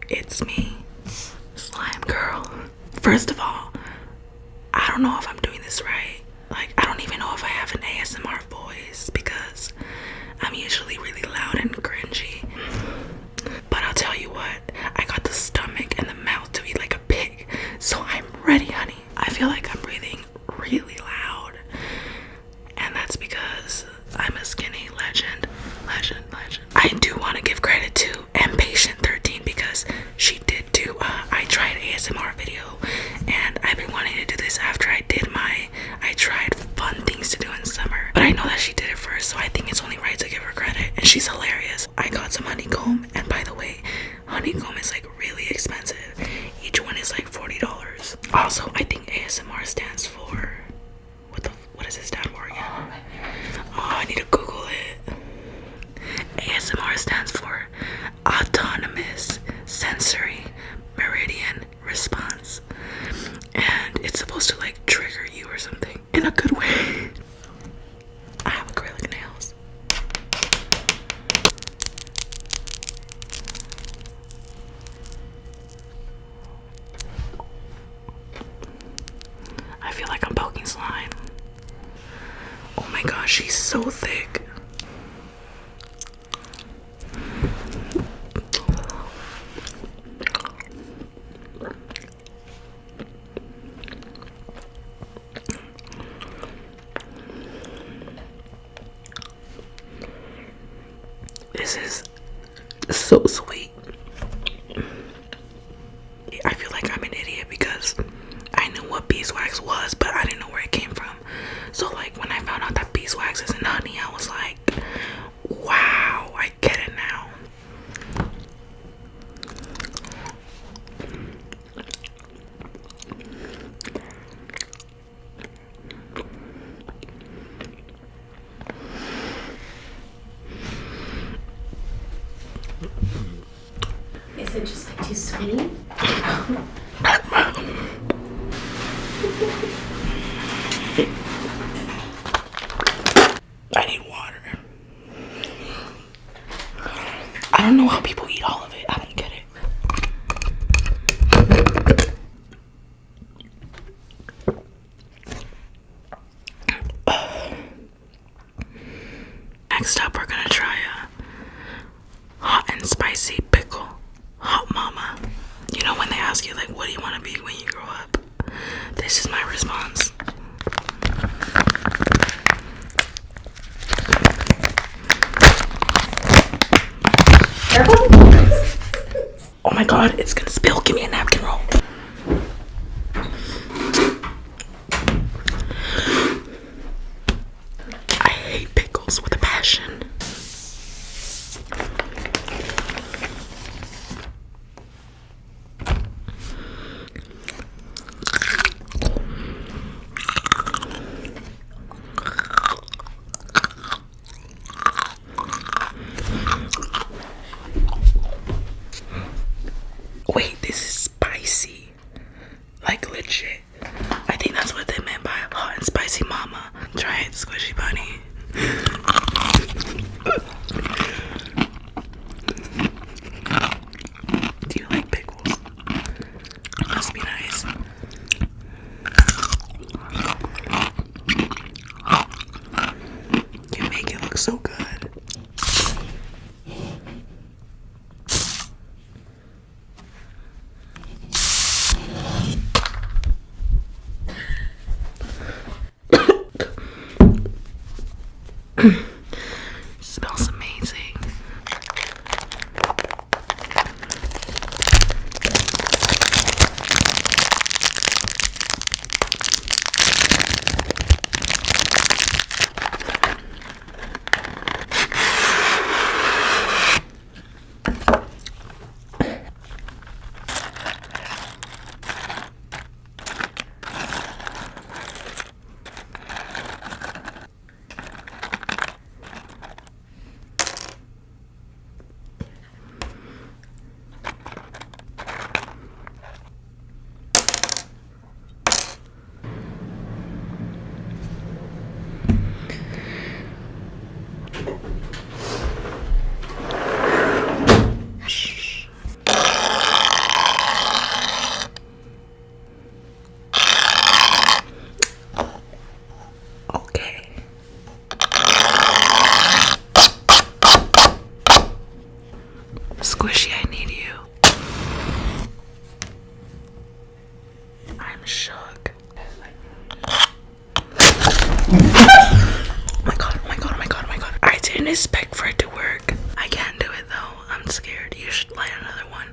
It's me, Slime Girl. First of all, I don't know if I'm doing this right. Like, I don't even know if I have an ASMR voice because I'm usually really loud and cringy. But I'll tell you what, I got the stomach and the mouth to be like a pig, so I'm ready, honey. I feel like I'm breathing really loud, and that's because I'm a skinny legend. I do want to give credit to Impatient13 because she did do I tried ASMR video, and I've been wanting to do this after I tried fun things to do in summer, but I know that she did it first, so I think it's only right to give her credit, and she's hilarious. I got some honeycomb, and by the way, honeycomb is like really expensive. Each one is like $40. Also, I think ASMR stands for what does it stand for again? Oh, I need to Google it. ASMR stands for Autonomous Sensory Meridian Response, and it's supposed to like trigger you or something in a good way. I have acrylic nails. I feel like I'm poking slime. Oh my gosh, she's so thick. This is so sweet. I feel like I'm an idiot because I knew what beeswax was, but I didn't know where it came from. So like when I found out that beeswax is in honey, I was like, wow, I get it now. Is it just like too sweet? I need water. I don't know how people eat all of it. I don't get it. Next up, we're gonna try a hot and spicy pickle. Hot mama. You know when they ask you like, what do you want to be when you grow up? This is my response. Oh my god, it's gonna spill. Give me a napkin roll. I hate pickles with a passion. Wait, this is spicy. Like legit. I think that's what they meant by hot and spicy mama. Try it, squishy bunny. Do you like pickles? Must be nice. You make it look so good. Squishy, I need you. I'm shook. Oh my god, oh my god, oh my god, oh my god. I didn't expect for it to work. I can't do it though. I'm scared. You should light another one.